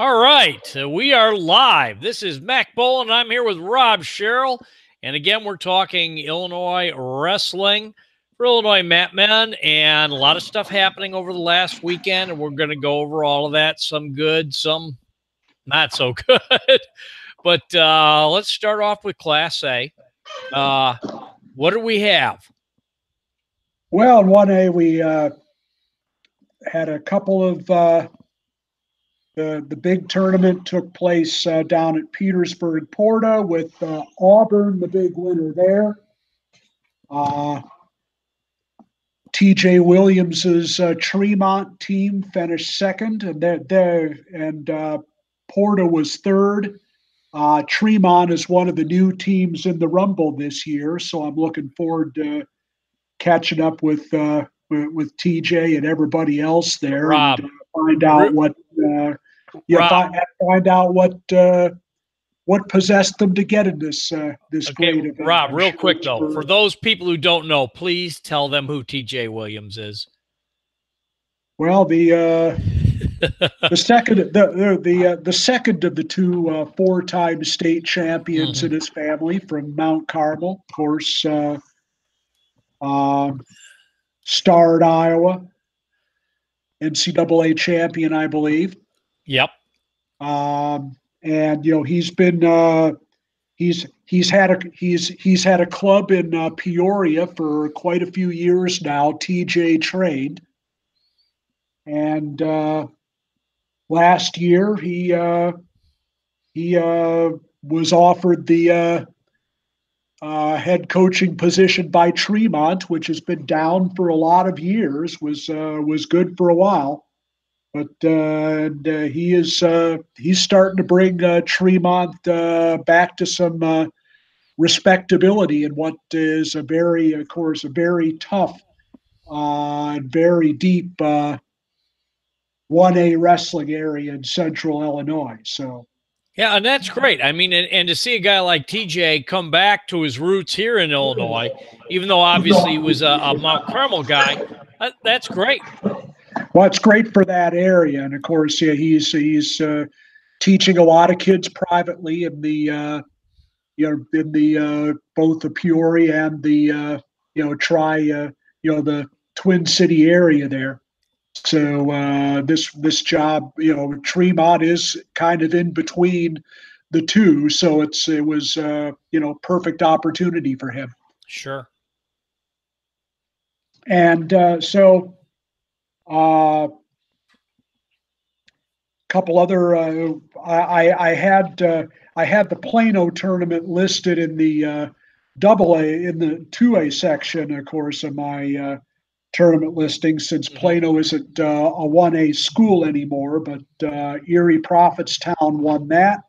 All right, we are live. This is Mack, Bolen. I'm here with Rob Sherrill. And again, we're talking Illinois wrestling for Illinois Mat Men, and a lot of stuff happening over the last weekend. And we're going to go over all of that, some good, some not so good. But let's start off with Class A. What do we have? Well, in 1A, we had a couple of the big tournament took place down at Petersburg, Porta, with Auburn, the big winner there. TJ Williams's Tremont team finished second, and Porta was third. Tremont is one of the new teams in the Rumble this year, so I'm looking forward to catching up with TJ and everybody else there, Rob, and find out what possessed them to get in this great event. Rob, real quick though, for those people who don't know, please tell them who TJ Williams is. Well, the second of the two four-time state champions in his family from Mount Carmel, of course. Starred Iowa, NCAA champion, I believe. Yep. And he's been he's had a club in Peoria for quite a few years now. TJ trained, and last year he was offered the head coaching position by Tremont, which has been down for a lot of years, was good for a while, but he's starting to bring Tremont back to some respectability in what is a very tough and very deep 1A wrestling area in Central Illinois. So. Yeah, and that's great. I mean, and to see a guy like TJ come back to his roots here in Illinois, even though obviously he was a Mount Carmel guy, that's great. Well, it's great for that area, and of course, yeah, he's teaching a lot of kids privately in the both the Peoria and the the Twin City area there. So this job, Tremont is kind of in between the two, so it was perfect opportunity for him. Sure. And so a couple other I had the Plano tournament listed in the AA in the 2A section, of course, of my tournament listing, since Plano isn't a 1A school anymore, but Erie Prophetstown won that.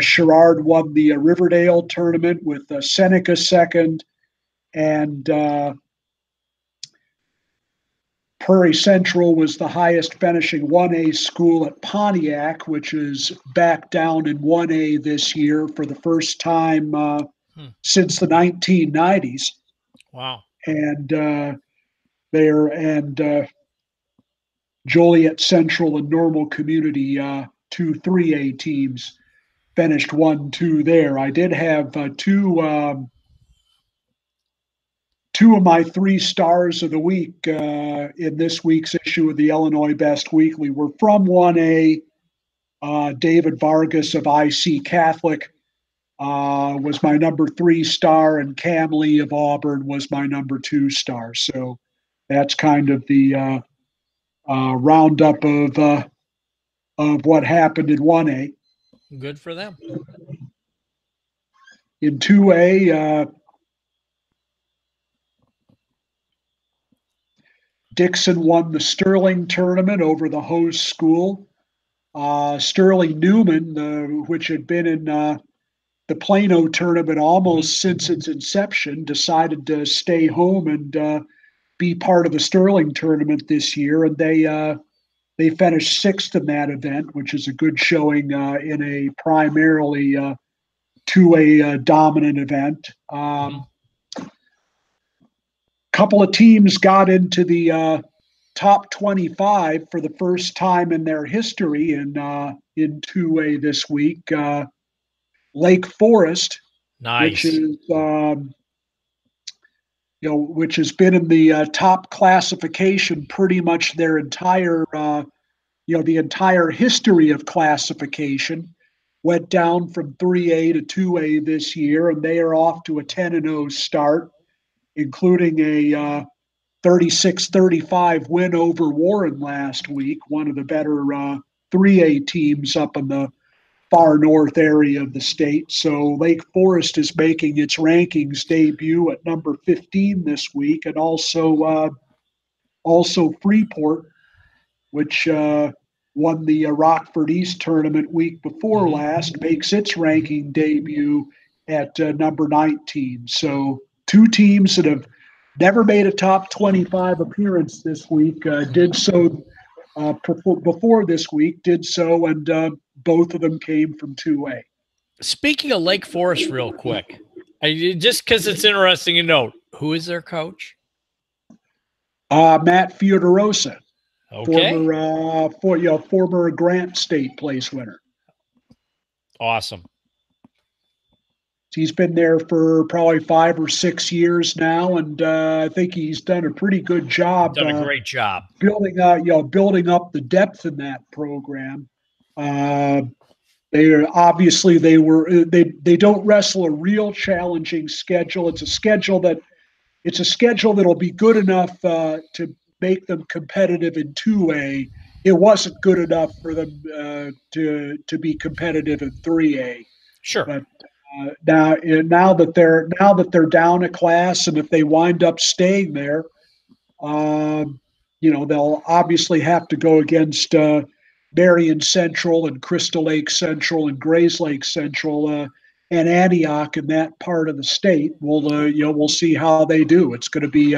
Sherrard won the Riverdale tournament with Seneca second, and Prairie Central was the highest finishing 1A school at Pontiac, which is back down in 1A this year for the first time since the 1990s. Wow. And Joliet Central and Normal Community, 2 3A teams, finished 1-2 there. I did have two of my 3 stars of the week in this week's issue of the Illinois Best Weekly were from 1A. David Vargas of IC Catholic was my number 3 star, and Cam Lee of Auburn was my number 2 star. So that's kind of the roundup of what happened in 1A. Good for them. In 2A, Dixon won the Sterling tournament over the host school. Sterling Newman, which had been in the Plano tournament almost since its inception, decided to stay home and be part of the Sterling tournament this year, and they finished 6th in that event, which is a good showing in a primarily 2A dominant event. Couple of teams got into the top 25 for the first time in their history in 2A this week. Lake Forest, which Nice. is which has been in the top classification pretty much their entire the entire history of classification, went down from 3A to 2A this year, and they are off to a 10-0 start, including a 36-35 win over Warren last week, one of the better 3A teams up in the far north area of the state. So Lake Forest is making its rankings debut at number 15 this week, and also Freeport, which won the Rockford East tournament week before last, makes its ranking debut at number 19. So two teams that have never made a top 25 appearance this week did so before this week, and both of them came from 2A. Speaking of Lake Forest real quick, just because it's interesting to note, who is their coach? Matt Fiodorosa. Okay. Former Grant State place winner. Awesome. He's been there for probably 5 or 6 years now, and I think he's done a pretty good job. Done a great job building up the depth in that program. They don't wrestle a real challenging schedule. It's a schedule that'll be good enough to make them competitive in 2A. It wasn't good enough for them to be competitive in 3A. Sure. But now that they're down a class, and if they wind up staying there, they'll obviously have to go against Marion Central and Crystal Lake Central and Grays Lake Central and Antioch in that part of the state. We'll see how they do. It's going to be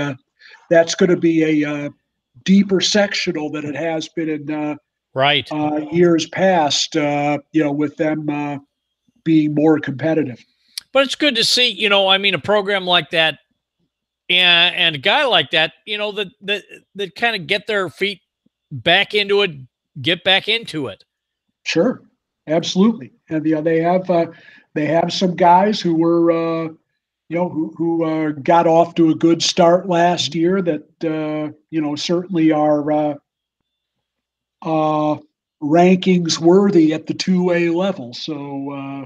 that's going to be a deeper sectional than it has been in years past. With them being more competitive. But it's good to see, a program like that and a guy like that, that kind of get their feet back into it, get back into it. Sure, absolutely. And they have some guys who were who got off to a good start last year that certainly are rankings worthy at the 2A level. So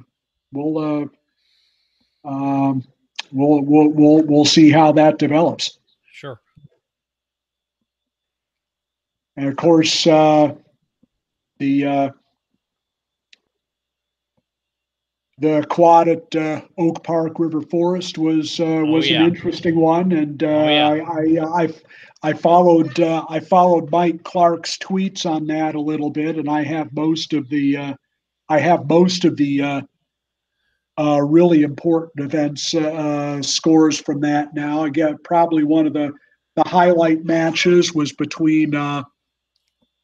we'll see how that develops. Sure. And of course, the quad at Oak Park River Forest was an interesting one, and I followed Mike Clark's tweets on that a little bit, and I have most of the really important events scores from that now. Again, probably one of the highlight matches was between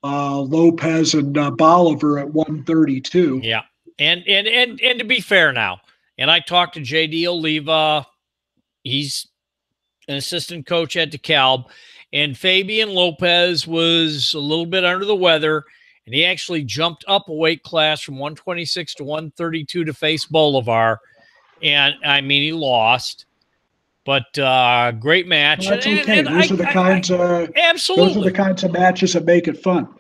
Lopez and Bolivar at 132. Yeah. And to be fair now, and I talked to JD Oliva, he's an assistant coach at DeKalb, and Fabian Lopez was a little bit under the weather, and he actually jumped up a weight class from 126 to 132 to face Bolivar, and he lost, but great match. Well, that's okay. Those are the kinds of matches that make it fun.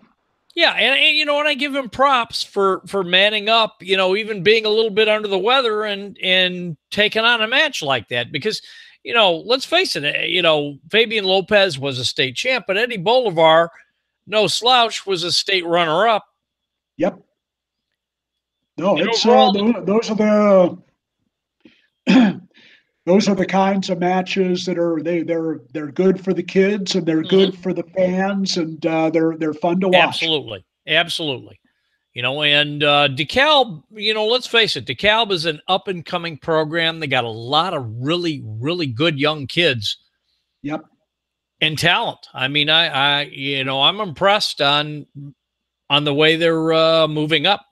Yeah, and I give him props for manning up, even being a little bit under the weather and taking on a match like that, because, let's face it, Fabian Lopez was a state champ, but Eddie Bolivar, no slouch, was a state runner-up. Yep. No, it's those are the kinds of matches that are they're good for the kids, and they're good for the fans, and they're fun to watch. Absolutely. And DeKalb, let's face it, DeKalb is an up and coming program. They got a lot of really, really good young kids. Yep. And talent. I'm impressed on the way they're moving up.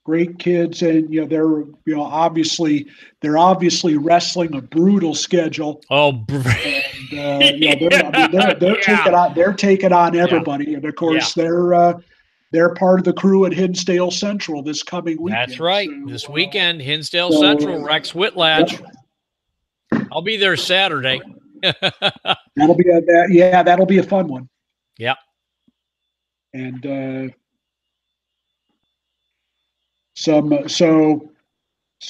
great kids, and they're obviously wrestling a brutal schedule. Oh, And they're taking on everybody, and of course they're part of the crew at Hinsdale Central this coming weekend. That's right. So, this weekend, Hinsdale Central, Rex Whitlatch. Yep. I'll be there Saturday. that'll be a fun one. Yeah. And so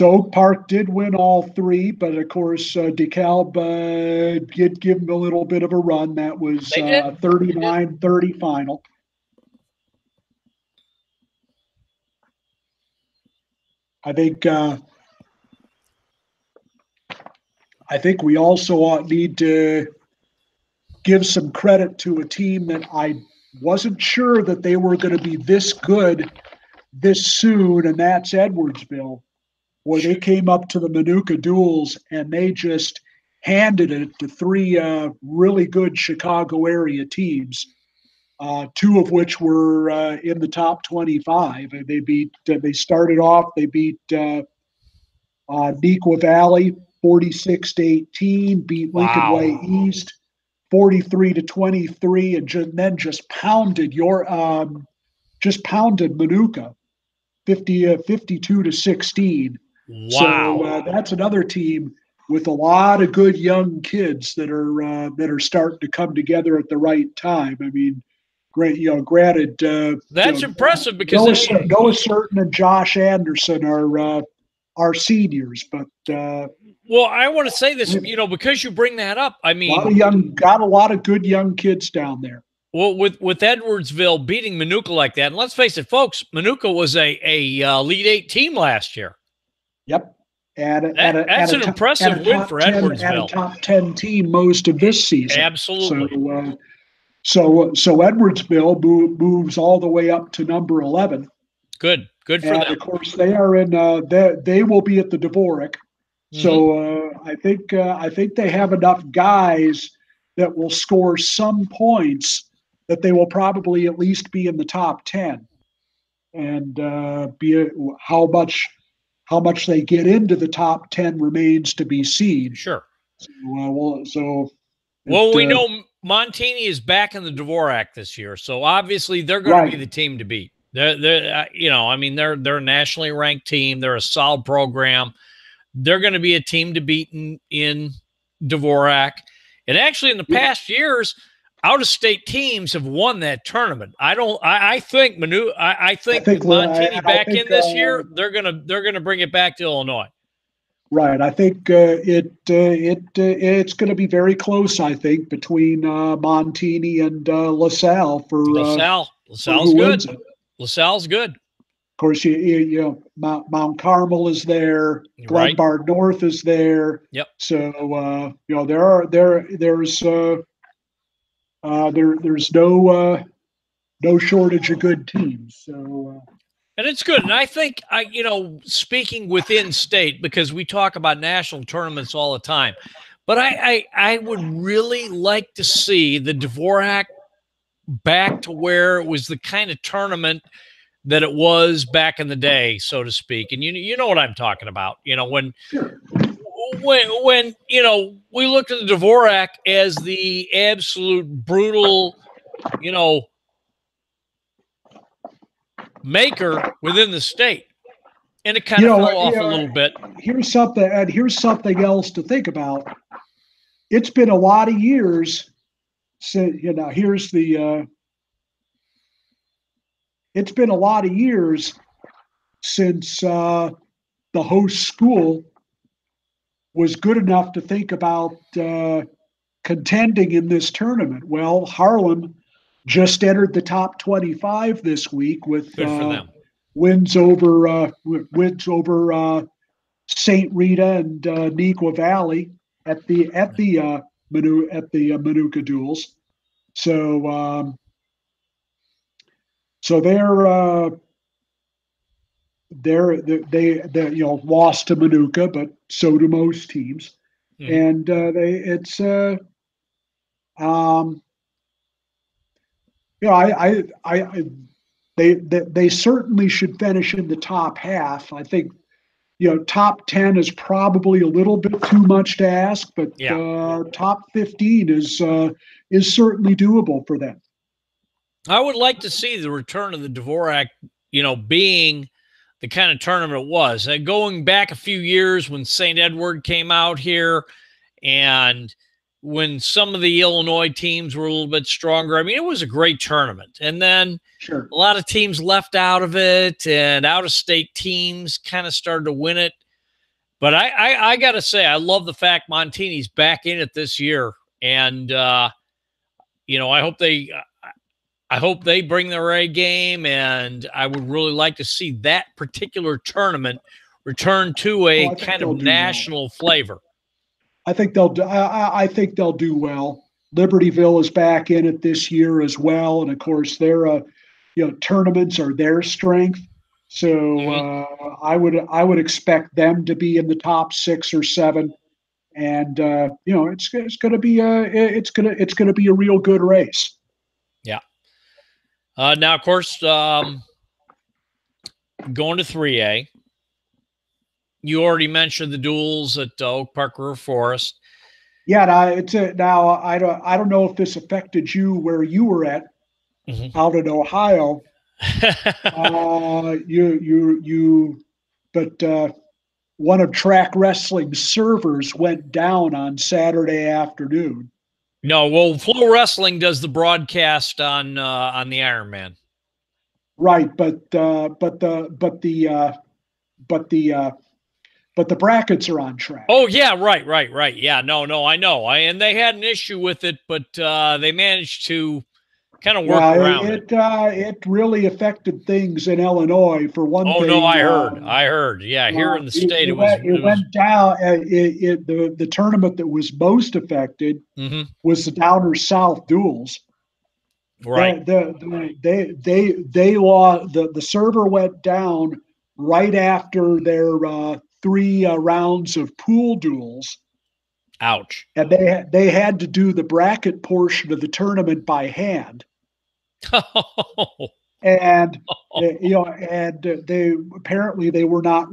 Oak Park did win all three, but of course DeKalb did give them a little bit of a run. That was 39-30 final. I think we also need to give some credit to a team that I wasn't sure that they were going to be this good this soon, and that's Edwardsville, where they came up to the Manuka Duels and they just handed it to three really good Chicago area teams, two of which were in the top 25. And they started off, they beat Neuqua Valley 46-18, beat Lincoln Way East 43-23, and then just pounded Manuka 52-16. Wow. So that's another team with a lot of good young kids that are starting to come together at the right time. I mean, granted, that's impressive because Noah Certain and Josh Anderson are seniors, but well, I want to say this, because you bring that up. I mean, got a lot of good young kids down there. Well, with Edwardsville beating Manuka like that, and let's face it, folks, Manuka was a Elite Eight team last year. Yep. That's an impressive win for Edwardsville. And a top 10 team most of this season. Absolutely. So Edwardsville moves all the way up to number 11. Good for them. Of course, they are in. They will be at the Dvorak. So I think they have enough guys that will score some points that they will probably at least be in the top 10, and how much they get into the top 10 remains to be seen. Sure. Well, we know Montini is back in the Dvorak this year, so obviously they're going to be the team to beat. They're a nationally ranked team. They're a solid program. They're going to be a team to beat in Dvorak. And actually, in the past years, out-of-state teams have won that tournament. I think with Montini back in this year, they're gonna bring it back to Illinois. Right. I think it's going to be very close. I think between Montini and LaSalle for LaSalle's good. LaSalle's good. Of course, Mount Carmel is there. Glenbard North is there. Yep. So there's no shortage of good teams. So. And it's good. And I think, speaking within state, because we talk about national tournaments all the time, but I would really like to see the Dvorak back to where it was the kind of tournament that it was back in the day, so to speak. And you know what I'm talking about. When we looked at the Dvorak as the absolute brutal, maker within the state, and it kind of fell off a little bit. Here's something else to think about. It's been a lot of years since it's been a lot of years since the host school was good enough to think about contending in this tournament. Well, Harlan just entered the top 25 this week with wins over St. Rita and Neuqua Valley at the Manuka Duels. So they lost to Manuka, but so do most teams, and they certainly should finish in the top half. I think top 10 is probably a little bit too much to ask, but top 15 is certainly doable for them. I would like to see the return of the Dvorak, being the kind of tournament it was. Going back a few years when St. Edward came out here and when some of the Illinois teams were a little bit stronger. I mean, it was a great tournament. And then a lot of teams left out of it, and out-of-state teams kind of started to win it. But I got to say, I love the fact Montini's back in it this year. And, I hope they bring their A game, and I would really like to see that particular tournament return to a kind of national flavor. I think they'll do well. Libertyville is back in it this year as well, and of course their tournaments are their strength. So I would expect them to be in the top 6 or 7, and it's going to be a real good race. Yeah. Now, of course, going to 3A. You already mentioned the duels at Oak Park River Forest. Yeah, now I don't know if this affected you where you were at out in Ohio. But one of track wrestling's servers went down on Saturday afternoon. No, well, Flow Wrestling does the broadcast on the Ironman. Right, but the brackets are on track. Oh yeah, right. Yeah, no, I know. And they had an issue with it, but they managed to kind of work around it. It really affected things in Illinois for one thing. Oh no, I heard. Yeah, here in the state, it went down. The tournament that was most affected was the Downer South duels. Right. They lost. The server went down right after their 3 rounds of pool duels. Ouch. And they had to do the bracket portion of the tournament by hand. And they apparently they were not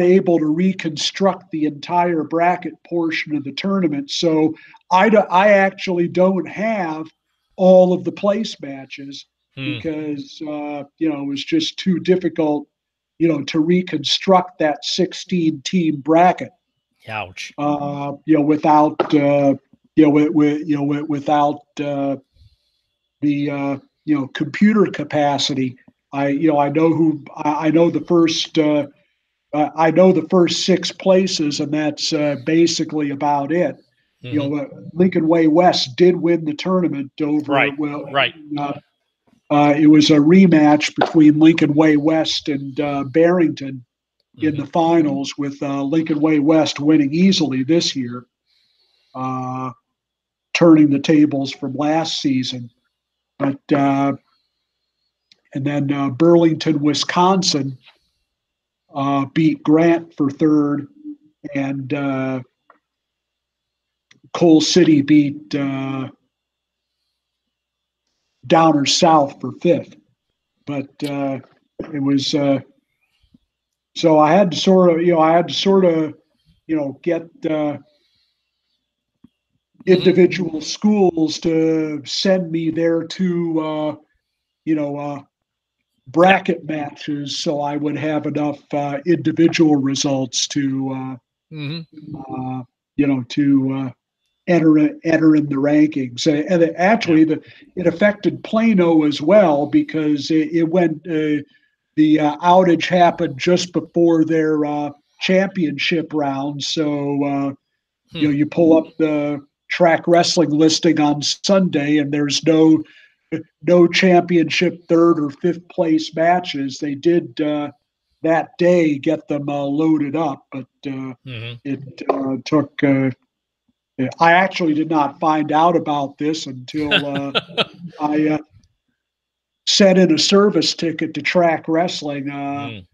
able to reconstruct the entire bracket portion of the tournament. So I actually don't have all of the place matches because it was just too difficult to reconstruct that 16-team bracket. Ouch. Without the computer capacity. I know the first 6 places, and that's basically about it. Lincoln Way West did win the tournament over. Right. It was a rematch between Lincoln Way West and Barrington in the finals, with Lincoln Way West winning easily this year, turning the tables from last season. But and then Burlington, Wisconsin beat Grant for 3rd, and Coal City beat Downer South for 5th. But it was so I had to sort of get individual schools to send me their 2 bracket matches, so I would have enough individual results to enter in the rankings. And actually, it affected Plano as well, because it went. The outage happened just before their championship round. So you pull up the track wrestling listing on Sunday, and there's no championship 3rd or 5th place matches. They did that day get them loaded up, but it took. I actually did not find out about this until I sent in a service ticket to track wrestling on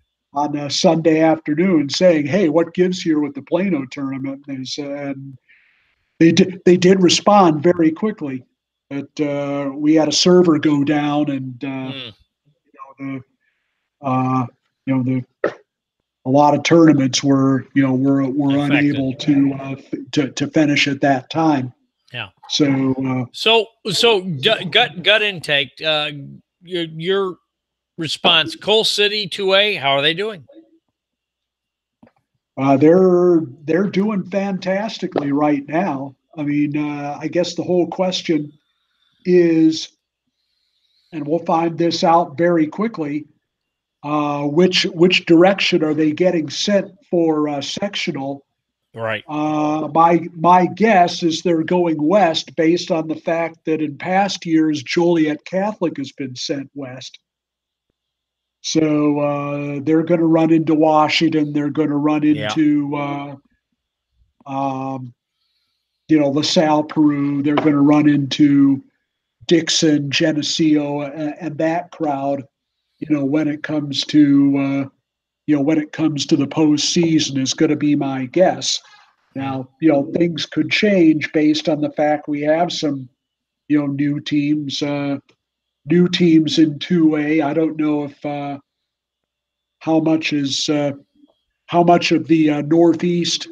a Sunday afternoon, saying, "Hey, what gives here with the Plano tournament?" And they did respond very quickly. But we had a server go down, and a lot of tournaments were unable to finish at that time. Yeah. So gut intake. Your response. Coal City 2A. How are they doing? They're doing fantastically right now. I mean, I guess the whole question is, and we'll find this out very quickly, which direction are they getting sent for sectional? Right. My guess is they're going west based on the fact that in past years Joliet Catholic has been sent west. So they're going to run into Washington. They're going to run into LaSalle, Peru. They're going to run into Dixon, Geneseo, and that crowd. When it comes to the postseason, is going to be my guess. Now, things could change based on the fact we have some, new teams in 2A. I don't know if how much of the Northeast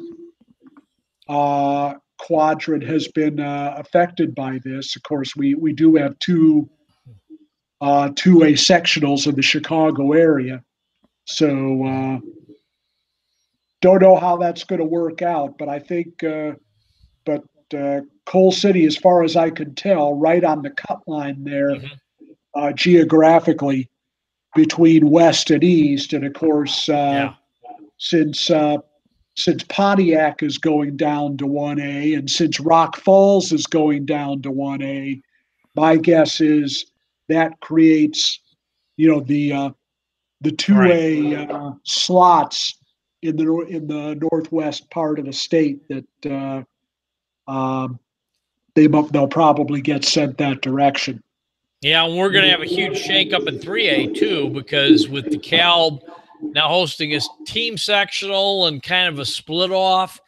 quadrant has been affected by this. Of course, we do have two 2A sectionals in the Chicago area, so don't know how that's going to work out. But I think, Coal City, as far as I can tell, right on the cut line there, geographically between West and East, and of course, since Pontiac is going down to 1A, and since Rock Falls is going down to 1A, my guess is that creates, the 2A slots in the northwest part of the state that they'll probably get sent that direction. Yeah, and we're going to have a huge shakeup in 3A too, because with DeKalb now hosting his team sectional and kind of a split off.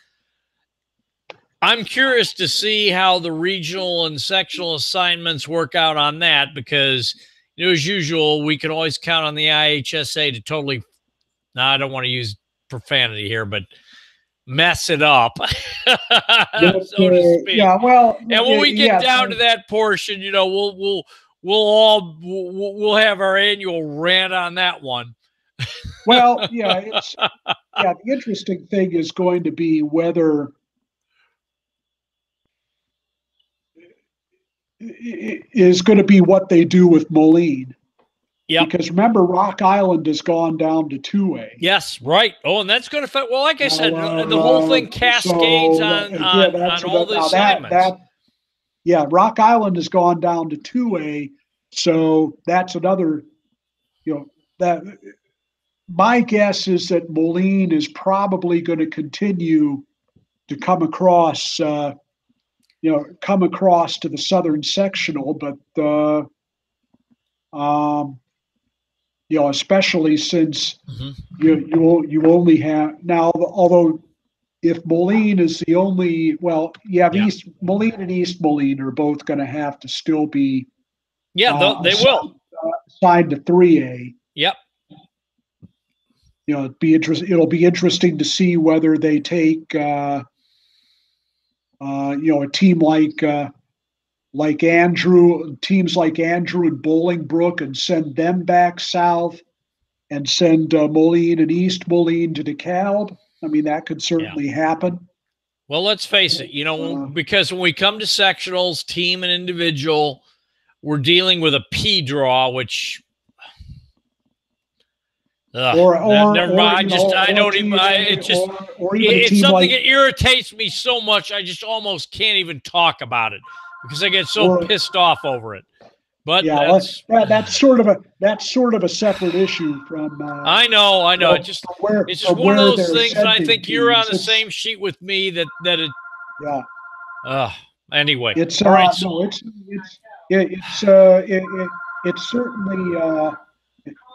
I'm curious to see how the regional and sectional assignments work out on that, because, as usual, we can always count on the IHSA to totally, I don't want to use profanity here, but mess it up, so to speak. Yeah, well, and when we get down to that portion, we'll have our annual rant on that one. Well, the interesting thing is going to be whether what they do with Moline. Yeah. Because remember, Rock Island has gone down to 2A. Yes, right. Oh, and that's going to fit. Well, like I said, the whole thing cascades on all the assignments. Rock Island has gone down to 2A. So that's another, that my guess is that Moline is probably going to continue to come across to the southern sectional, but especially since you only have now. Although if Moline is the only, East Moline and East Moline are both going to have to still be. Yeah, they will assigned to 3A. Yep. It'll be interesting to see whether they take a team like Andrew, teams like Andrew and Bolingbrook, and send them back south, and send Moline and East Moline to DeKalb. I mean, that could certainly happen. Well, let's face it, because when we come to sectionals, team and individual, we're dealing with a P draw, which never mind. It's something that irritates me so much. I just almost can't even talk about it because I get so pissed off over it. But that's sort of a separate issue from. I know. It's just one of those things, and I think you're on the same sheet with me that it. Yeah. Anyway, it's all right.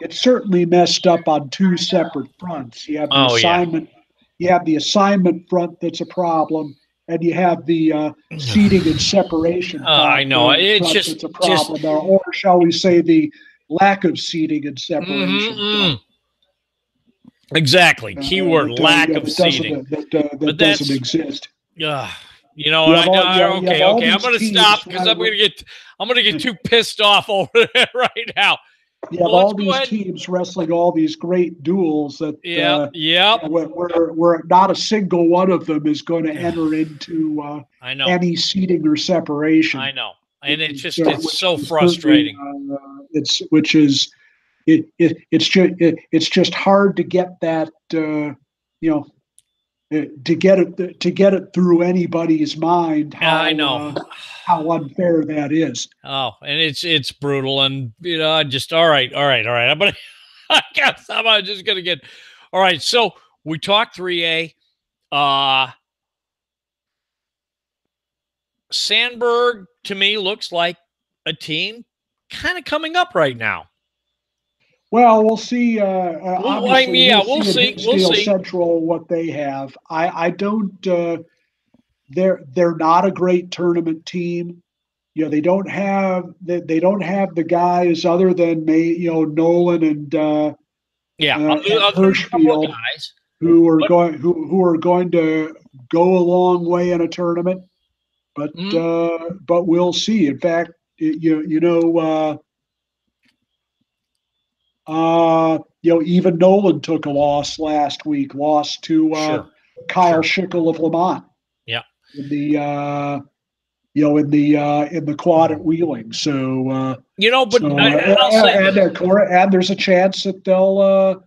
It's certainly messed up on two separate fronts. You have the assignment. You have the assignment front that's a problem, and you have the seating and separation. I know it's it's a problem, or shall we say, the lack of seating and separation. Exactly. Keyword: lack of seating. That doesn't exist. Okay. I'm going to stop because I'm going to get too pissed off over there right now. You have all these teams wrestling all these great duels that where not a single one of them is going to enter into any seating or separation. I know, and it's so frustrating. It's just hard to get that to get it through anybody's mind. I know how unfair that is. Oh, and it's brutal, and just all right. I guess I'm just gonna get all right. So we talked 3A. Sandburg to me looks like a team kind of coming up right now. Well, we'll see. We'll see. Central, what they have. I don't. They're not a great tournament team. They don't have the guys other than Nolan and Hirschfield, who are going to go a long way in a tournament. But we'll see. In fact, even Nolan took a loss last week. Lost to Kyle Schickel of Lamont. Yeah. In the quad at Wheeling. So and there's a chance that they'll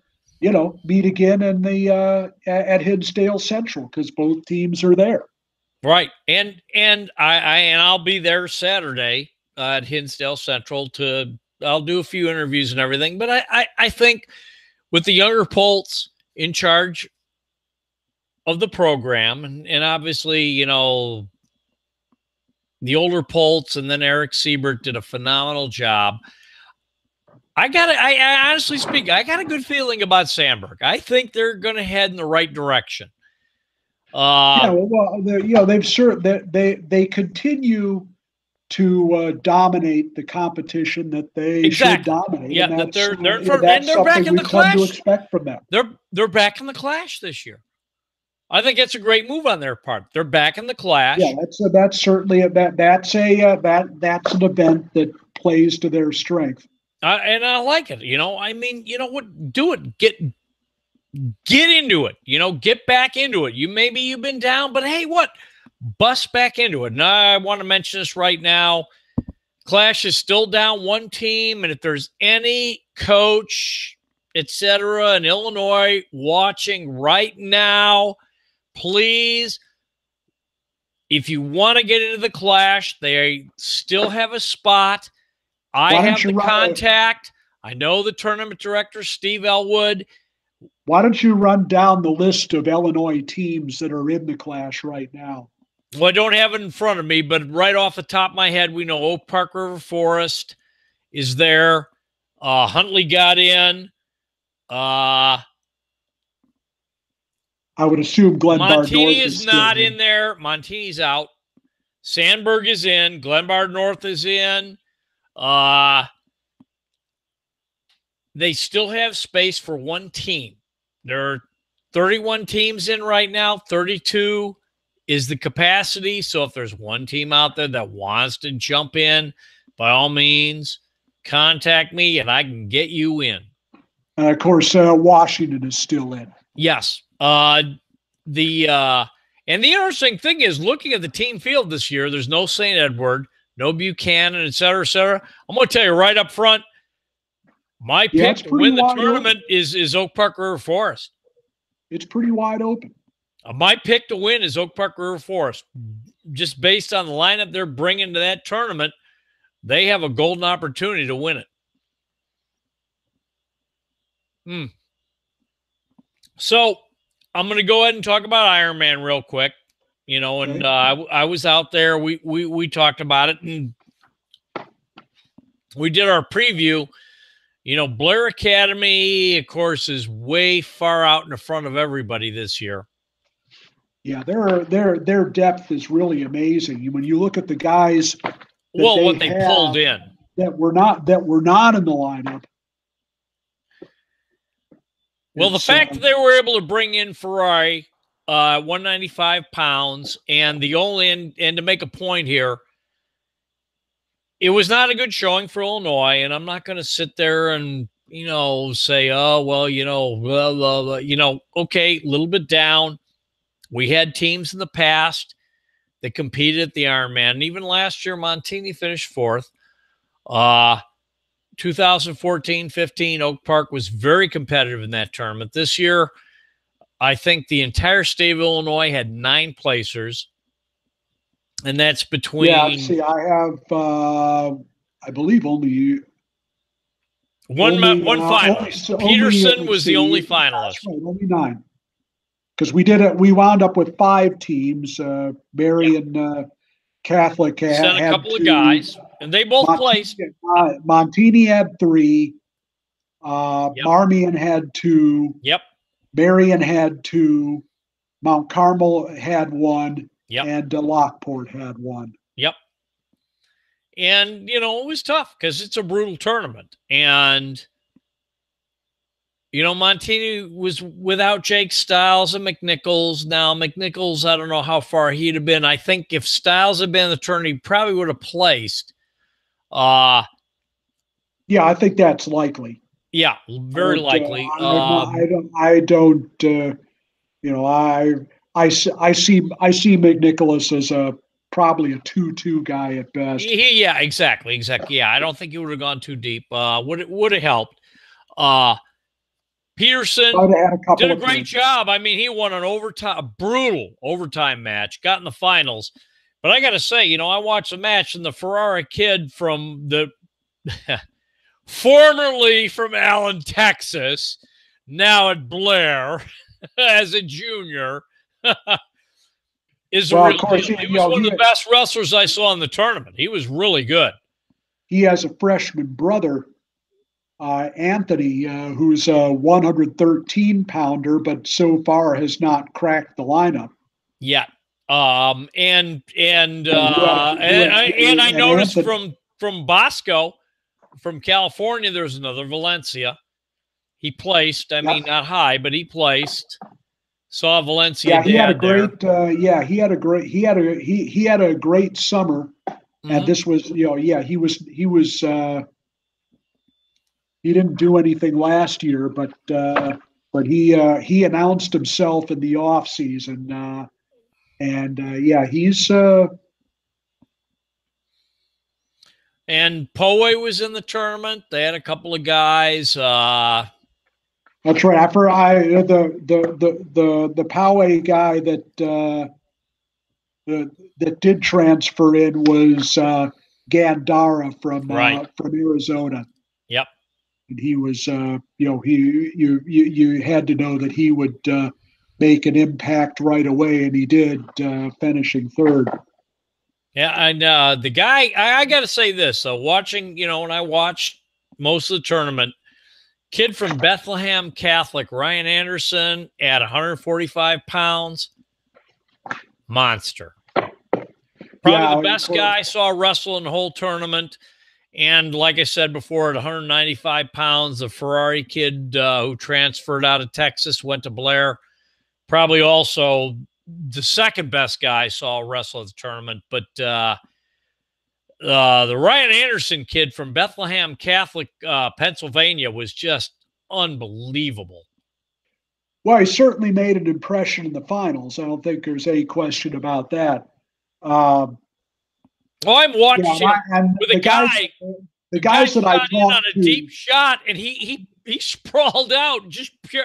meet again in the at Hinsdale Central because both teams are there. Right. And I'll be there Saturday at Hinsdale Central I'll do a few interviews and everything, but I think with the younger Polts in charge of the program, and obviously, the older Polts and then Eric Siebert did a phenomenal job. I honestly speak, I got a good feeling about Sandburg. I think they're going to head in the right direction. They continue to dominate the competition that they should dominate. Yeah, they're back in the clash. To expect from them. They're back in the clash this year. I think it's a great move on their part. They're back in the clash. Yeah, that's certainly that's an event that plays to their strength. And I like it. Do it. Get into it. Get back into it. Maybe you've been down, but hey, bust back into it. And I want to mention this right now. Clash is still down one team, and if there's any coach, etc., in Illinois watching right now, please, if you want to get into the Clash, they still have a spot. I have the contact. I know the tournament director, Steve Elwood. Why don't you run down the list of Illinois teams that are in the Clash right now? Well, I don't have it in front of me, but right off the top of my head, we know Oak Park River Forest is there. Huntley got in. I would assume Glenbard Montini North is not in there. Montini's out. Sandburg is in. Glenbard North is in. They still have space for one team. There are 31 teams in right now. 32 is the capacity. So if there's one team out there that wants to jump in, by all means, contact me and I can get you in. Of course, Washington is still in. Yes. And the interesting thing is, looking at the team field this year, there's no St. Edward, no Buchanan, et cetera, et cetera. I'm going to tell you right up front, my pick to win the tournament is Oak Park River Forest. It's pretty wide open. My pick to win is Oak Park River Forest. Just based on the lineup they're bringing to that tournament, they have a golden opportunity to win it. So I'm going to go ahead and talk about Ironman real quick. And I was out there. We talked about it, and we did our preview. Blair Academy, of course, is way far out in the front of everybody this year. Yeah, their depth is really amazing. When you look at the guys that Well, they what they pulled have in. that were not in the lineup. Well, the fact that they were able to bring in Ferrari 195 pounds, and to make a point here, it was not a good showing for Illinois, and I'm not going to sit there and say, oh well, blah, blah, blah. Okay, a little bit down. We had teams in the past that competed at the Ironman, and even last year, Montini finished fourth. 2014-15, Oak Park was very competitive in that tournament. This year, I think the entire state of Illinois had 9 placers, and that's between. Yeah, see, I have, I believe only one finalist. Peterson was the only finalist. Right, only 9. Because we wound up with 5 teams. Marian Catholic sent a couple 2, of guys, and they both placed. Montini had 3. Marmion had 2. Yep. Marion had 2. Mount Carmel had 1. Yep. And Lockport had 1. Yep. And, it was tough because it's a brutal tournament. And, Montini was without Jake Stiles and McNichols. Now, McNichols, I don't know how far he'd have been. I think if Stiles had been in the tournament, he probably would have placed. Yeah, I think that's likely. Yeah, very likely. I see McNicholas as probably a 2-2 guy at best. Yeah, exactly. Yeah, I don't think he would have gone too deep. Would have helped. Peterson did a great job. I mean, he won a brutal overtime match, got in the finals. But I got to say, I watched a match, and the Ferrari kid from the formerly from Allen, Texas, now at Blair as a junior, is a real deal. He was one of the best wrestlers I saw in the tournament. He was really good. He has a freshman brother, Anthony, who's a 113-pounder, but so far has not cracked the lineup. Yeah. I noticed from Bosco, from California, there's another Valencia. He placed. I mean, not high, but he placed. Saw Valencia. Yeah, he had a great. He had a great summer, and this was. He was. He didn't do anything last year, but he announced himself in the off season, he's. And Poe was in the tournament. They had a couple of guys. That's right. The Poway guy that did transfer in was Gandara from Arizona. Yep. And he was you had to know that he would make an impact right away, and he did, finishing 3rd. Yeah, and the guy, I got to say this. So watching, when I watched most of the tournament, kid from Bethlehem Catholic, Ryan Anderson, at 145 pounds, monster. Probably the best guy I saw wrestle in the whole tournament. And like I said before, at 195 pounds, the Ferrari kid who transferred out of Texas, went to Blair, probably also the second best guy I saw wrestle at the tournament. But the Ryan Anderson kid from Bethlehem Catholic, Pennsylvania, was just unbelievable. Well, he certainly made an impression in the finals. I don't think there's any question about that. I'm watching with a guy. The guys that I talked on a deep shot, and he sprawled out just pure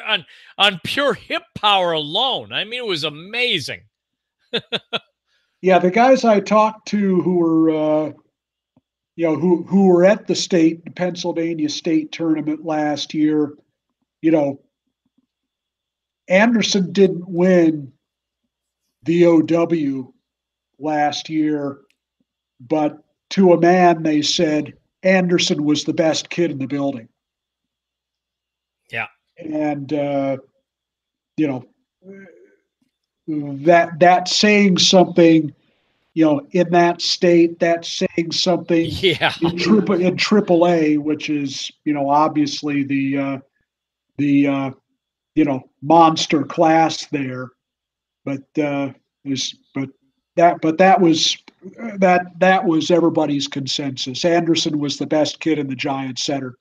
on pure hip power alone. I mean, it was amazing. Yeah, the guys I talked to who were, who were at the Pennsylvania State tournament last year, Anderson didn't win the OW last year, but to a man, they said Anderson was the best kid in the building. Yeah. And, that's saying something, in that state. That's saying something Yeah. in triple A, which is, obviously the monster class there. But that was everybody's consensus. Anderson was the best kid in the Giant center,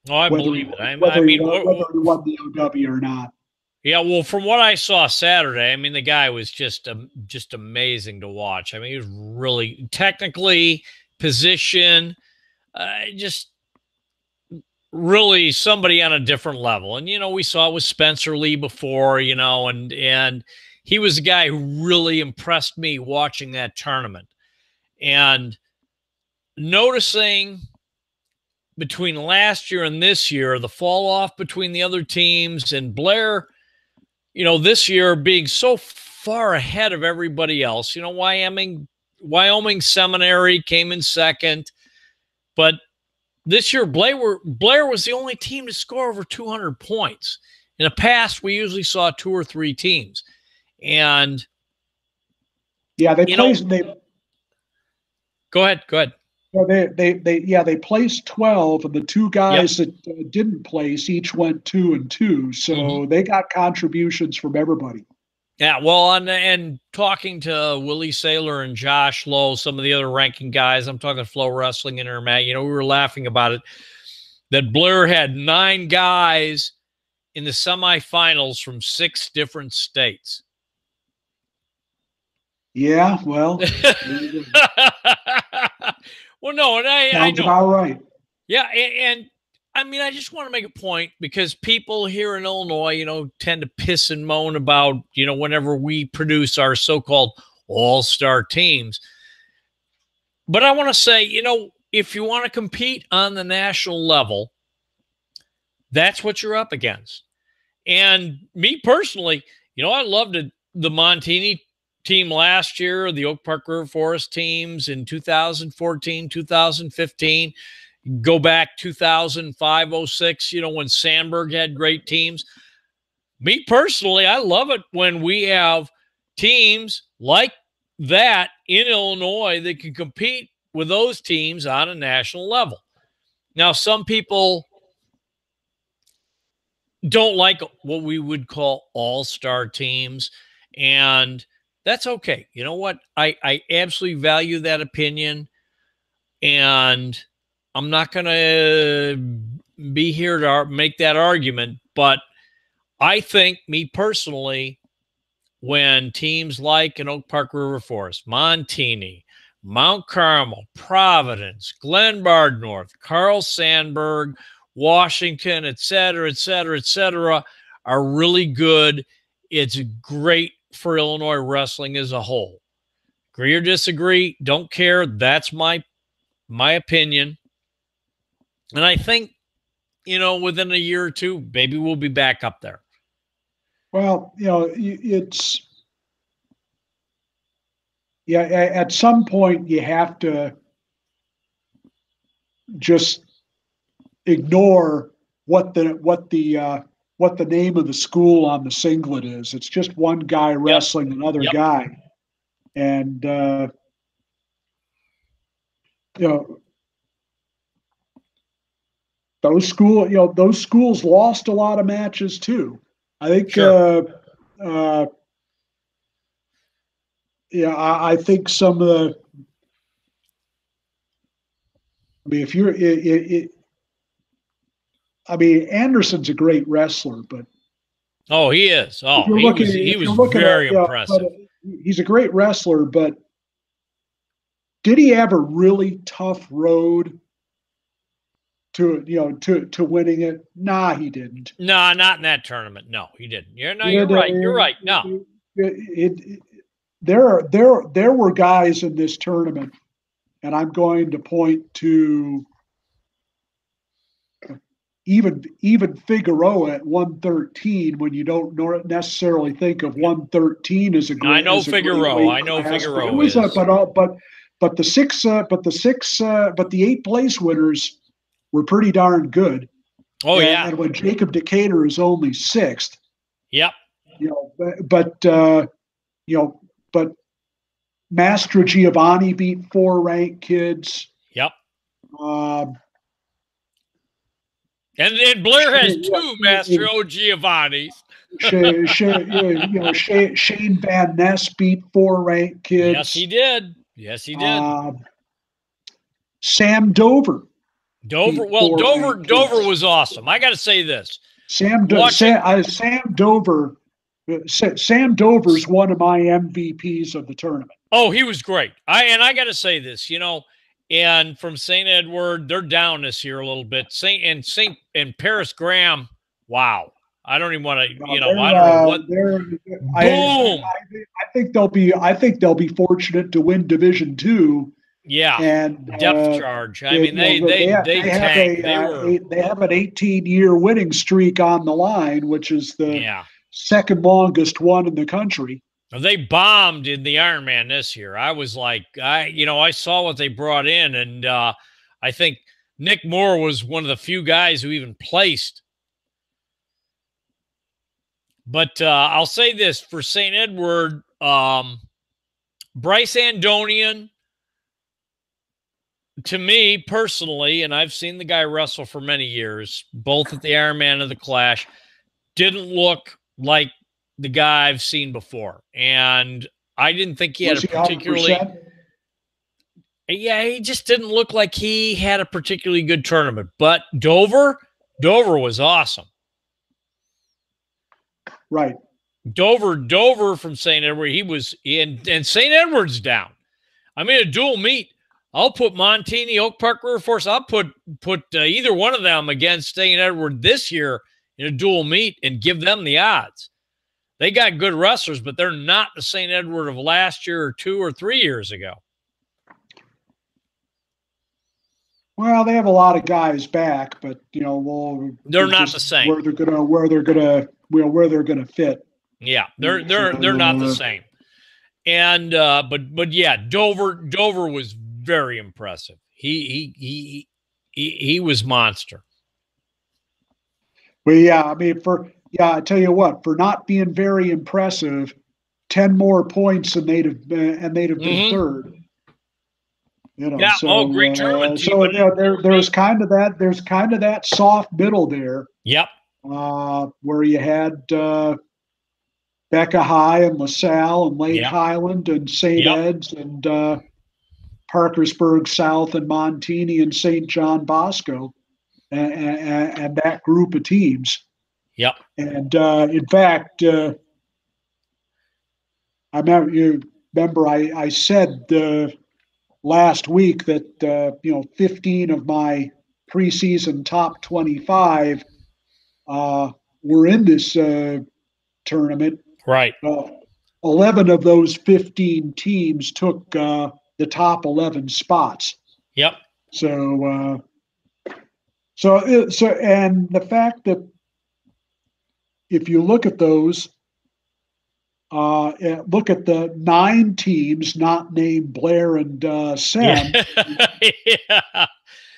Oh, I whether believe it. whether he won the OW or not. Yeah, well, from what I saw Saturday, I mean, the guy was just amazing to watch. I mean, he was really technically position, just really somebody on a different level. And we saw it with Spencer Lee before, and he was a guy who really impressed me watching that tournament. And noticing between last year and this year, the fall off between the other teams, and Blair, this year being so far ahead of everybody else. Wyoming Seminary came in second, but this year Blair was the only team to score over 200 points. In the past, we usually saw 2 or 3 teams, and yeah, they go ahead. Well, they placed 12, and the 2 guys that didn't place each went 2 and 2. So they got contributions from everybody. Yeah, well, and talking to Willie Saylor and Josh Lowe, some of the other ranking guys, I'm talking Flow Wrestling Internet, we were laughing about it, that Blair had 9 guys in the semifinals from 6 different states. Yeah, well. Well, no, and I know. About right. Yeah, and I mean, I just want to make a point, because people here in Illinois, tend to piss and moan about, whenever we produce our so-called all-star teams. But I want to say, if you want to compete on the national level, that's what you're up against. And me personally, I loved the Montini team last year, the Oak Park River Forest teams in 2014, 2015. Go back 2005, 06, when Sandberg had great teams. Me personally, I love it when we have teams like that in Illinois that can compete with those teams on a national level. Now, some people don't like what we would call all-star teams, and that's okay. You know what? I absolutely value that opinion, and I'm not going to be here to make that argument, but I think, me personally, when teams like an Oak Park River Forest, Montini, Mount Carmel, Providence, Glenbard North, Carl Sandburg, Washington, et cetera, are really good, it's great for Illinois wrestling as a whole. Agree or disagree, don't care. That's my opinion. And I think, within a year or 2, maybe we'll be back up there. Well, at some point you have to just ignore what the name of the school on the singlet is. It's just one guy wrestling another guy. And, those schools lost a lot of matches too. I think, I think some of the, Anderson's a great wrestler, but he is. He was very impressive. He's a great wrestler, but did he have a really tough road to winning it? Nah, he didn't. No, not in that tournament. No, he didn't. You're right. You're right. No, there were guys in this tournament, and I'm going to point to even Figueroa at 113, when you don't necessarily think of 113 as a great. I know Figueroa. But the 8th place winners were pretty darn good. And when Jacob Decatur is only 6th. Yep. But but Mastro Giovanni beat 4 ranked kids. Yep. Um, and Blair has 2 Mastro Giovannis. Shane Van Ness beat 4 ranked kids. Yes, he did. Yes, he did. Sam Dover. Dover was awesome. I got to say this. Sam Dover. Sam Dover's one of my MVPs of the tournament. Oh, he was great. I got to say this, and from St. Edward, they're down this year a little bit. And Paris Graham, wow. I don't even want to, I don't know what. Boom. I think they'll be fortunate to win Division II. Yeah, and depth charge. I mean, they have an 18-year winning streak on the line, which is the second longest one in the country. They bombed in the Ironman this year. I was like, I saw what they brought in, and I think Nick Moore was one of the few guys who even placed. But I'll say this for St. Edward, Bryce Andonian, to me personally, and I've seen the guy wrestle for many years, both at the Ironman and the Clash, didn't look like the guy I've seen before. And I didn't think he had a particularly... 100%? Yeah, he just didn't look like he had a particularly good tournament. But Dover was awesome. Right. Dover from St. Edward, he was in, and St. Edward's down. I mean, a dual meet. I'll put Montini, Oak Park River Force. I'll put either one of them against St. Edward this year in a dual meet and give them the odds. They got good wrestlers, but they're not the St. Edward of last year or 2 or 3 years ago. Well, they have a lot of guys back, but they're not the same. Where they're gonna fit. Yeah, they're not the same. And but yeah, Dover was very impressive. He was monster. Well, yeah, I mean, I tell you what, for not being very impressive, 10 more points and they'd have been third. Great tournament. There's kind of that soft middle there. Yep. Where you had Becca High and LaSalle and Lake Highland and St. Ed's and Parkersburg South and Montini and St. John Bosco and that group of teams. Yep. And in fact, I remember I said last week that 15 of my preseason top 25 were in this tournament. Right. 11 of those 15 teams took the top 11 spots. Yep. So and the fact that if you look at those, look at the 9 teams not named Blair and Sam. Yeah.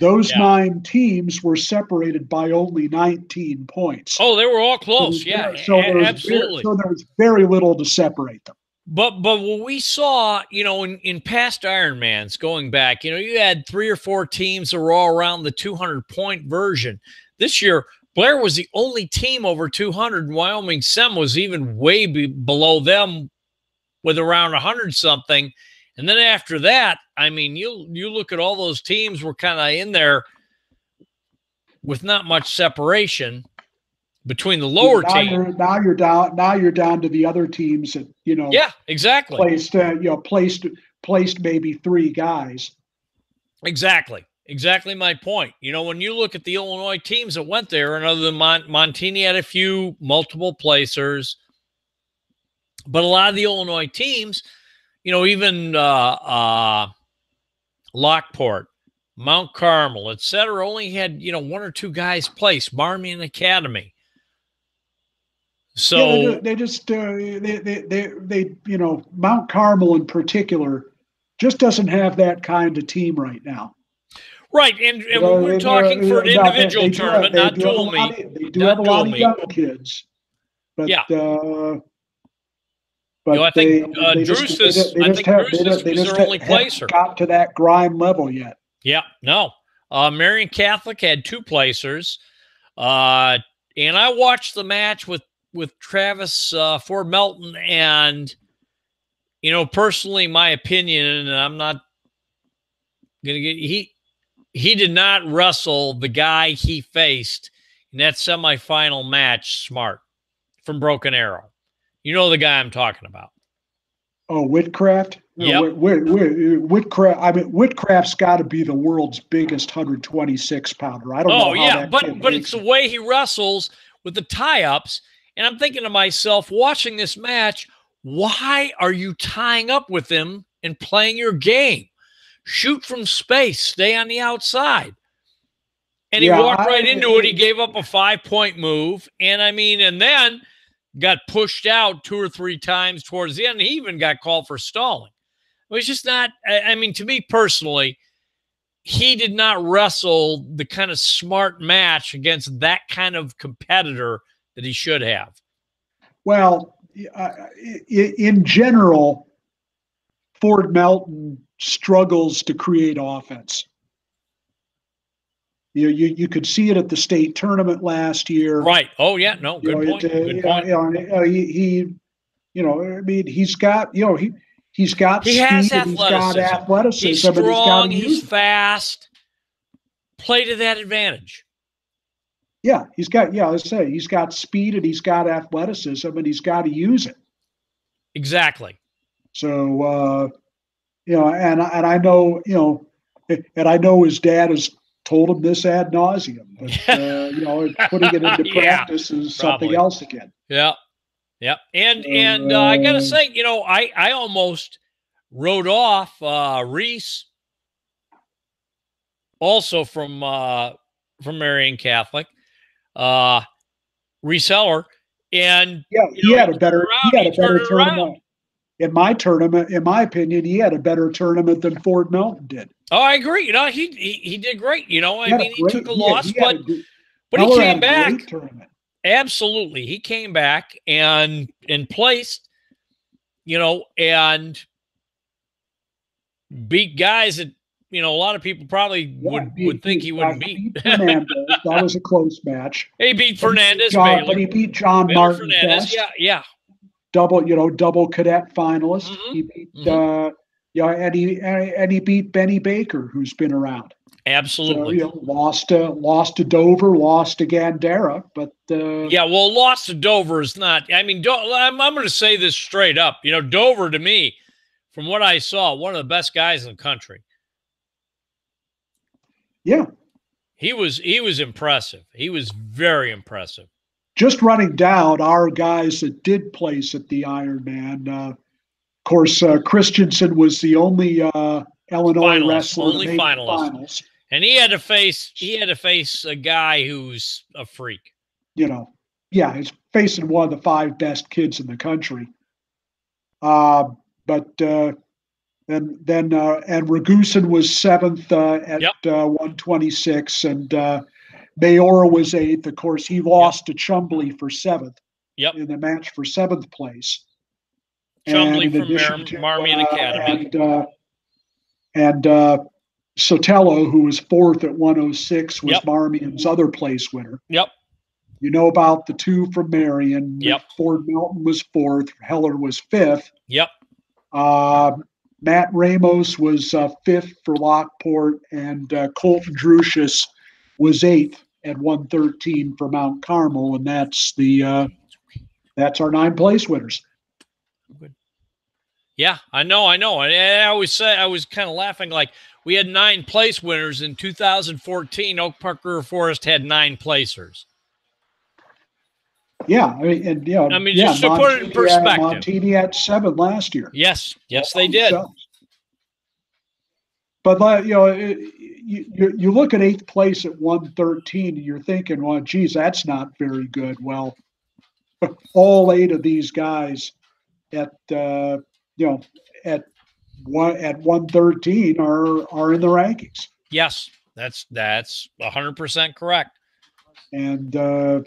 Those 9 teams were separated by only 19 points. Oh, they were all close. Absolutely. So there was very little to separate them. But what we saw, in past Ironmans going back, you had 3 or 4 teams that were all around the 200-point version. This year, Blair was the only team over 200, and Wyoming Sem was even way below them with around 100-something. And then after that, I mean, you look at all those teams were kind of in there with not much separation between the lower teams. Now you're down to the other teams that Yeah, exactly. Placed maybe 3 guys. Exactly my point. When you look at the Illinois teams that went there, and other than Montini had a few multiple placers, but a lot of the Illinois teams, even Lockport, Mount Carmel, etc., only had 1 or 2 guys placed. Marmion Academy. So they Mount Carmel in particular just doesn't have that kind of team right now. Right, and when we're talking for an individual tournament, not dual meet. They do have a lot of young kids, but But I think Drusus. I think Drusus was their only placer. Got to that grime level yet? Yeah, no. Marian Catholic had 2 placers, and I watched the match with Travis Ford Melton, and personally, my opinion, and I'm not gonna get he did not wrestle the guy he faced in that semifinal match smart from Broken Arrow. You know the guy I'm talking about. Oh, Whitcraft? Yeah. Whitcraft. I mean, Whitcraft's got to be the world's biggest 126-pounder. I don't know how but it's the way he wrestles with the tie-ups, and I'm thinking to myself, watching this match, why are you tying up with him and playing your game? Shoot from space, stay on the outside. And he walked right into it. He gave up a 5-point move, and then got pushed out 2 or 3 times towards the end. He even got called for stalling. It was just not, to me personally, he did not wrestle the kind of smart match against that kind of competitor that he should have. Well, in general, Ford Melton struggles to create offense. You could see it at the state tournament last year. Right. Oh yeah. No. Good point. Good point. He's got he's got he speed, has and he's got athleticism. He's strong. He's fast. Play to that advantage. Yeah, he's got. Yeah, let's say he's got speed and he's got athleticism, and he's got to use it. Exactly. So and I know and I know his dad has told him this ad nauseum, but putting it into practice is something else again. Yeah, yeah, and I gotta say, I almost wrote off Reese, also from Marian Catholic, reseller, and he had a better tournament. In my opinion, he had a better tournament than Ford Melton did. Oh, I agree. He did great. He took a loss, but he came back. Absolutely, he came back and placed, and beat guys that a lot of people probably would think he wouldn't beat. Fernandez. That was a close match. He beat Fernandez, but he beat John Martin. Fernandez. Yeah. Double cadet finalist. Mm-hmm. He beat and he beat Benny Baker, who's been around. Absolutely. So, lost to Dover, lost to Gandera, but lost to Dover is not. I'm going to say this straight up. Dover to me, from what I saw, one of the best guys in the country. Yeah, he was impressive. He was very impressive. Just running down our guys that did place at the Ironman. Of course, Christensen was the only Illinois wrestler only to make finalist. And he had to face a guy who's a freak. He's facing one of the 5 best kids in the country. And Ragusin was 7th at 126, and Mayora was 8th. Of course, he lost to Chumbley for 7th. Yep. In the match for 7th place. Chumbley from Marmion Academy. And Sotelo, who was 4th at 106, was Marmion's other place winner. Yep. You know about the 2 from Marion. Yep. Ford Melton was 4th. Heller was 5th. Yep. Matt Ramos was 5th for Lockport, and Colton Drusius was 8th at 113 for Mount Carmel, and that's our 9 place winners. Yeah, I know. And I always say, I was kind of laughing, like we had 9 place winners in 2014. Oak Park River Forest had 9 placers. Yeah, just to put it in perspective, Montini had 7 last year. Yes, they did. But you look at 8th place at 113, and you're thinking, well, geez, that's not very good. Well, all 8 of these guys at 113 are in the rankings. Yes, that's 100% correct. And the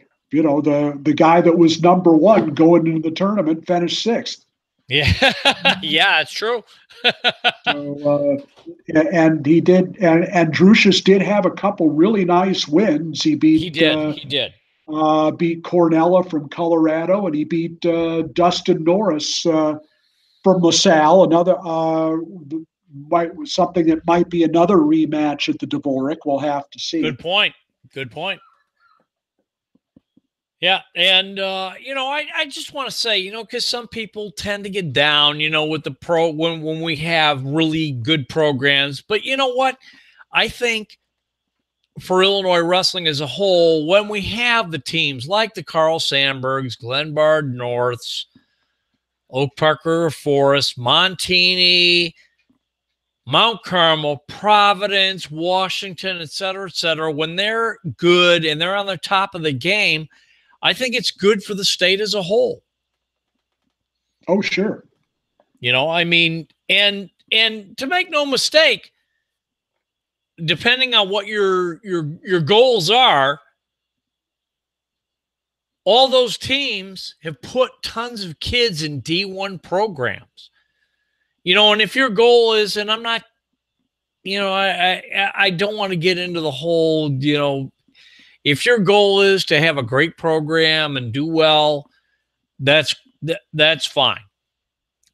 guy that was number 1 going into the tournament finished 6th. Yeah, yeah, it's true. So, and he did, and Drucius did have a couple really nice wins. He He did. He did. beat Cornella from Colorado, and he beat Dustin Norris from LaSalle. Another something that might be another rematch at the Dvorak. We'll have to see. Good point. Good point. Yeah, and I just want to say, because some people tend to get down, with the pro when we have really good programs. But you know what? I think for Illinois wrestling as a whole, when we have the teams like the Carl Sandburgs, Glenbard Norths, Oak Parker Forest, Montini, Mount Carmel, Providence, Washington, et cetera, when they're good and they're on the top of the game, I think it's good for the state as a whole. Oh, sure. I mean, and to make no mistake, depending on what your goals are, all those teams have put tons of kids in D1 programs. And if your goal is, and I'm not, I don't want to get into the whole, if your goal is to have a great program and do well, that's fine.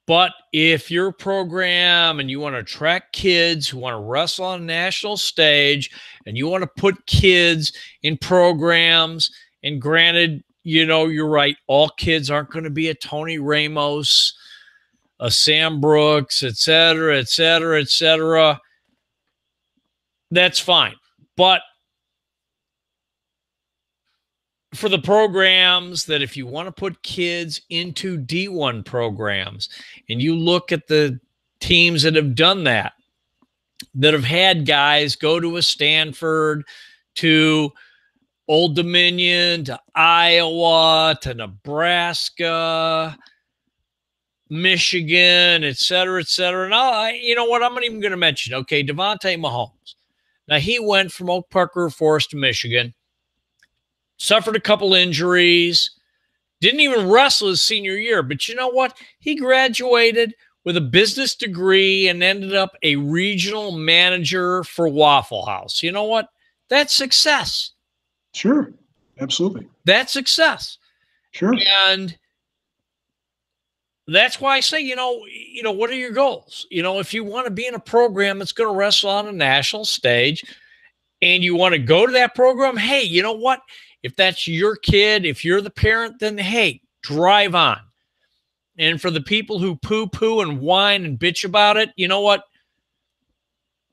But if your program and you want to attract kids who want to wrestle on a national stage and you want to put kids in programs, and granted, you're right, all kids aren't going to be a Tony Ramos, a Sam Brooks, et cetera, that's fine. But for the programs that if you want to put kids into D1 programs and you look at the teams that have done that have had guys go to a Stanford, to Old Dominion, to Iowa, to Nebraska, Michigan, et cetera. And you know what? I'm not even going to mention. Okay, Devontae Mahomes. Now, he went from Oak Parker Forest to Michigan, suffered a couple injuries, didn't even wrestle his senior year. But you know what? He graduated with a business degree and ended up a regional manager for Waffle House. You know what? That's success. Sure. Absolutely. That's success. Sure. And that's why I say, what are your goals? If you want to be in a program that's going to wrestle on a national stage and you want to go to that program, hey, you know what? If that's your kid, if you're the parent, then hey, drive on. And for the people who poo-poo and whine and bitch about it, you know what?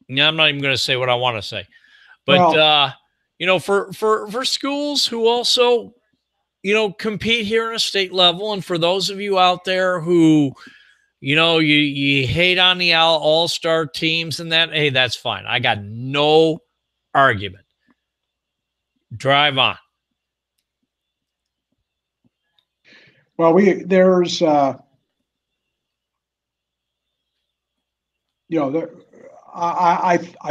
I'm not even going to say what I want to say. But, for schools who also, compete here on a state level, and for those of you out there who, you hate on the all-star teams and that, hey, that's fine. I got no argument. Drive on. Well, there's I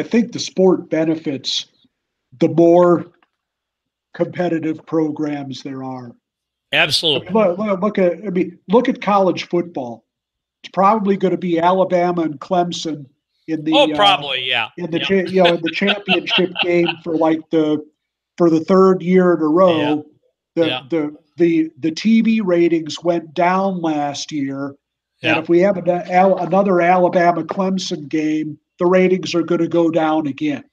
think the sport benefits the more competitive programs there are. Absolutely. Look at college football. It's probably going to be Alabama and Clemson in the in the championship game for the third year in a row. The TV ratings went down last year, and if we have another Alabama Clemson game, the ratings are going to go down again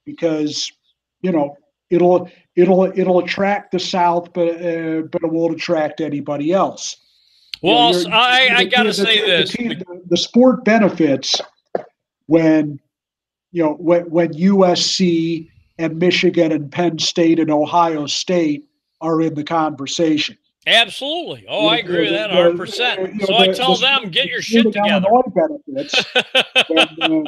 because it'll attract the South, but it won't attract anybody else. Well, I got to say this: the sport benefits when USC and Michigan and Penn State and Ohio State are in the conversation. Absolutely. Oh, I agree with that 100%. So I tell them, get your shit together. Benefits when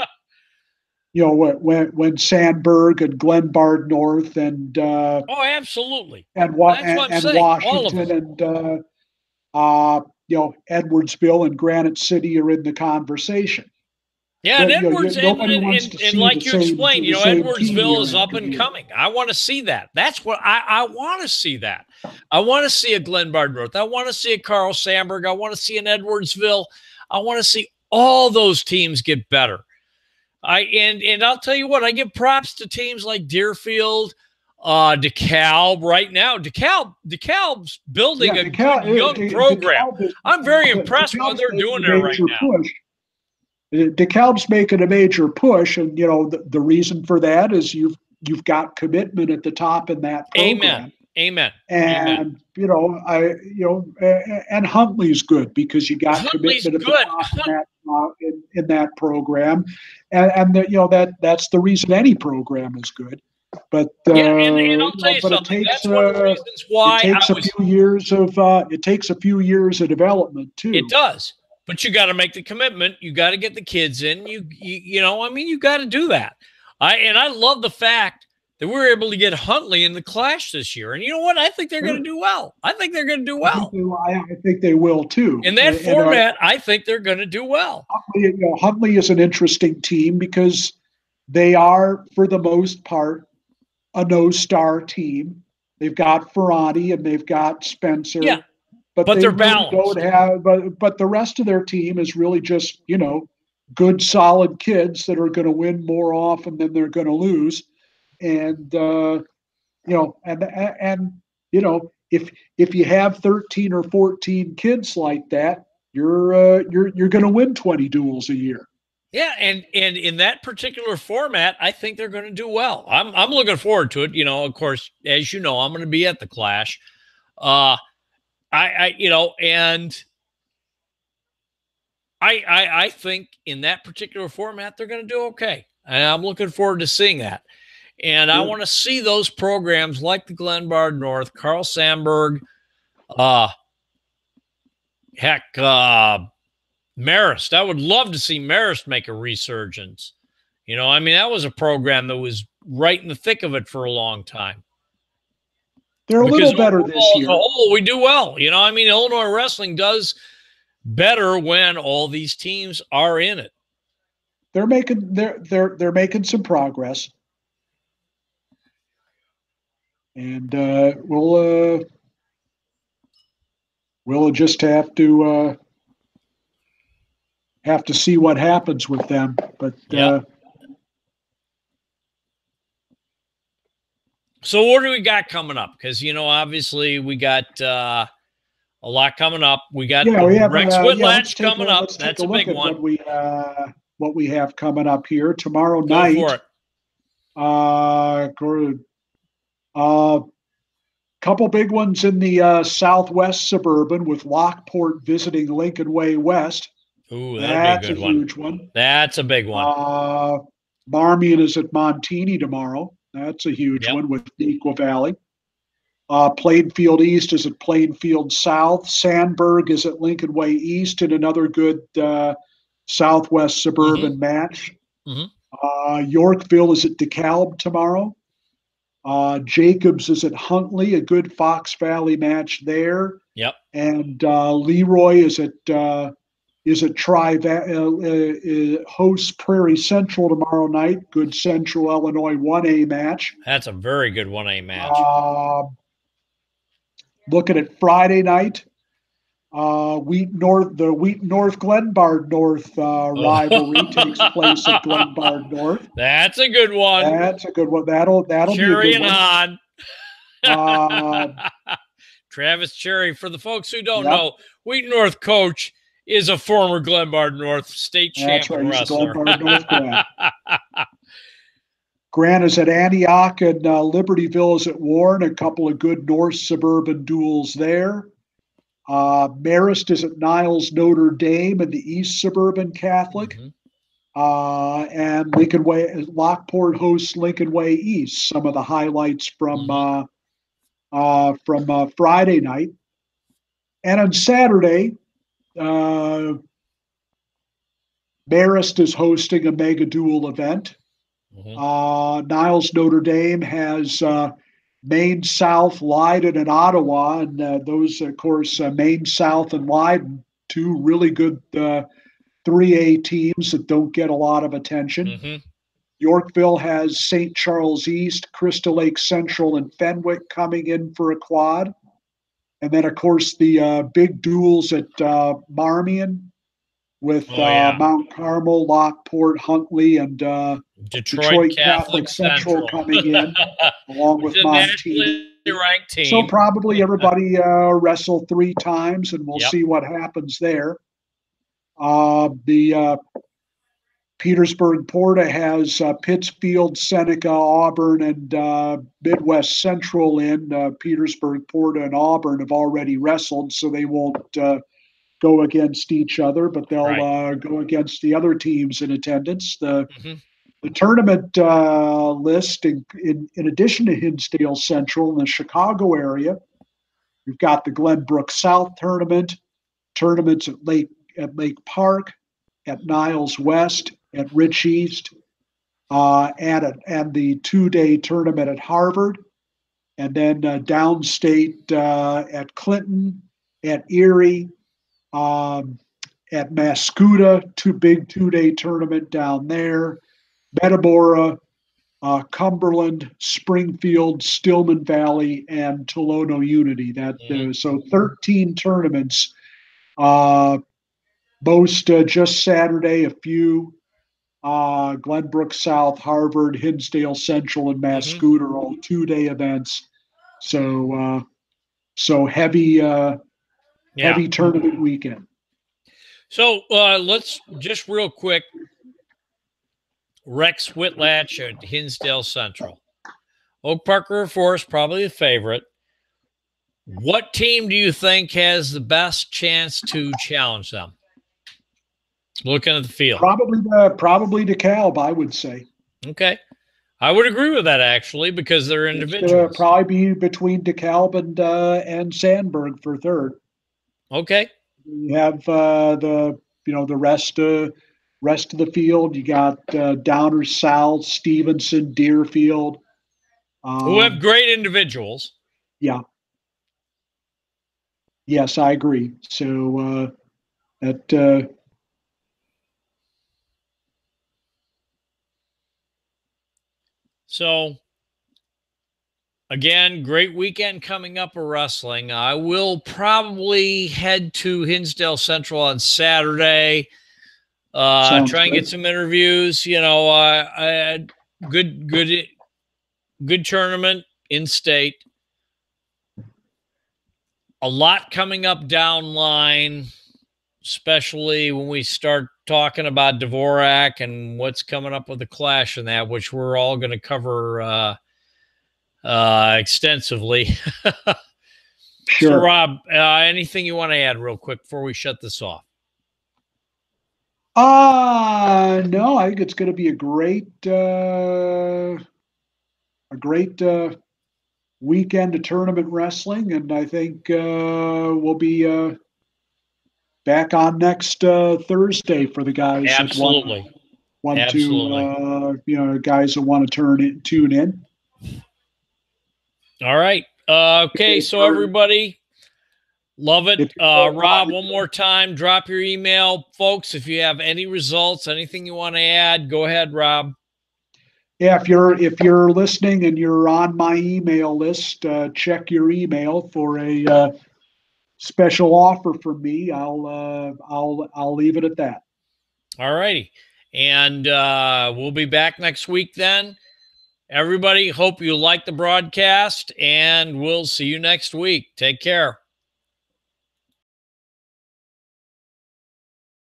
Sandburg and Glenbard North and absolutely, and Washington and Edwardsville and Granite City are in the conversation. Yeah, and nobody wants to and see like you explained, the same team Edwardsville is year up after and year. coming. I want to see that. That's what I want to see that. I want to see a Glenbard North. I want to see a Carl Sandburg. I want to see an Edwardsville. I want to see all those teams get better. And I'll tell you what, I give props to teams like Deerfield, DeKalb right now. DeKalb's building a good young program. I'm very impressed with what they're doing there right now. DeKalb's making a major push, and the reason for that is you've got commitment at the top in that program. Amen. And and Huntley's good because you got Huntley's commitment at the top in that program, and that's the reason any program is good. But and I'll tell you something. That's one of the reasons why it takes a few years of development too. It does. But you got to make the commitment. You got to get the kids in. You got to do that. I love the fact that we were able to get Huntley in the Clash this year. And you know what? I think they're going to do well. I think they're going to do well. I think they will too. In that format, I think they're going to do well. Huntley is an interesting team because they are, for the most part, a no-star team. They've got Ferrani and they've got Spencer. Yeah. But they're balanced. But the rest of their team is really just, good, solid kids that are going to win more often than they're going to lose. And, if you have 13 or 14 kids like that, you're going to win 20 duels a year. Yeah, and in that particular format, I think they're going to do well. I'm looking forward to it. Of course, as you know, I'm going to be at the Clash. I think in that particular format, they're going to do okay. And I'm looking forward to seeing that. And I want to see those programs like the Glenbard North, Carl Sandburg, Marist. I would love to see Marist make a resurgence. That was a program that was right in the thick of it for a long time. They're a little better this year. We do well. Illinois wrestling does better when all these teams are in it. They're making some progress. And we'll just have to see what happens with them. But so what do we got coming up? Because obviously we got a lot coming up. We got Rex Whitlatch coming up. That's a big one. What we have coming up here tomorrow night. Go for it. Couple big ones in the Southwest Suburban with Lockport visiting Lincoln Way West. Ooh, that's a huge one. That's a big one. Marmion is at Montini tomorrow. That's a huge one with Nequa Valley. Plainfield East is at Plainfield South. Sandburg is at Lincoln Way East in another good Southwest Suburban match. Yorkville is at DeKalb tomorrow. Jacobs is at Huntley, a good Fox Valley match there. Yep. And Leroy is at hosts Prairie Central tomorrow night. Good Central Illinois 1A match. That's a very good 1A match. Looking at Friday night, the Wheaton North Glenbard North rivalry takes place at Glenbard North. That's a good one. That'll Cherry be a good and one. Travis Cherry. For the folks who don't know, Wheaton North coach is a former Glenbard North state champion wrestler. Grant is at Antioch and Libertyville is at Warren. A couple of good North suburban duels there. Marist is at Niles Notre Dame and the East Suburban Catholic. And Lincoln Way, Lockport hosts Lincoln Way East. Some of the highlights from Friday night. And on Saturday, Marist is hosting a mega duel event. Niles Notre Dame has Maine South, Leiden, and Ottawa, and those, of course, Maine South and Leiden, two really good 3A teams that don't get a lot of attention. Mm-hmm. Yorkville has St. Charles East, Crystal Lake Central, and Fenwick coming in for a quad. And then, of course, the big duels at Marmion with Mount Carmel, Lockport, Huntley, and Detroit Catholic Central coming in, along with Montini. Ranked team. So probably everybody wrestle 3 times, and we'll see what happens there. The Petersburg Porta has Pittsfield, Seneca, Auburn, and Midwest Central in. Petersburg Porta and Auburn have already wrestled, so they won't go against each other, but they'll go against the other teams in attendance. The tournament list, in addition to Hinsdale Central in the Chicago area, we've got the Glenbrook South tournament, tournaments at Lake Park, at Niles West, at Rich East, and the 2-day tournament at Harvard, and then downstate at Clinton, at Erie, at Mascoutah, 2-day tournament down there, Metabora, Cumberland, Springfield, Stillman Valley, and Tolono Unity. So 13 tournaments. Most just Saturday, a few. Glenbrook South, Harvard, Hinsdale Central, and Mascoutah are all 2-day events. So heavy tournament weekend. So let's just real quick. Rex Whitlatch at Hinsdale Central. Oak Park River Forest, probably the favorite. What team do you think has the best chance to challenge them? Looking at the field. Probably DeKalb, I would say. Okay. I would agree with that, actually, because they're individuals. Probably be between DeKalb and Sandburg for third. Okay. You have the rest of the field. You got Downers South, Stevenson, Deerfield. Who have great individuals. Yeah. Yes, I agree. So So, again, great weekend coming up of wrestling. I will probably head to Hinsdale Central on Saturday. Try and get some interviews. Good tournament in state. A lot coming up down line, especially when we start talking about Dvorak and what's coming up with the Clash and that, which we're all going to cover extensively. Sure. So, Rob, anything you want to add real quick before we shut this off? No, I think it's going to be a great weekend of tournament wrestling, and I think we'll be back on next Thursday for the guys. Absolutely. Guys that want to tune in. All right. Okay, so everybody, love it. Rob, one more time, drop your email. Folks, if you have any results, anything you want to add, go ahead, Rob. Yeah, if you're listening and you're on my email list, check your email for a special offer from me. I'll leave it at that. All righty. And we'll be back next week then. Everybody, hope you like the broadcast, and we'll see you next week. Take care.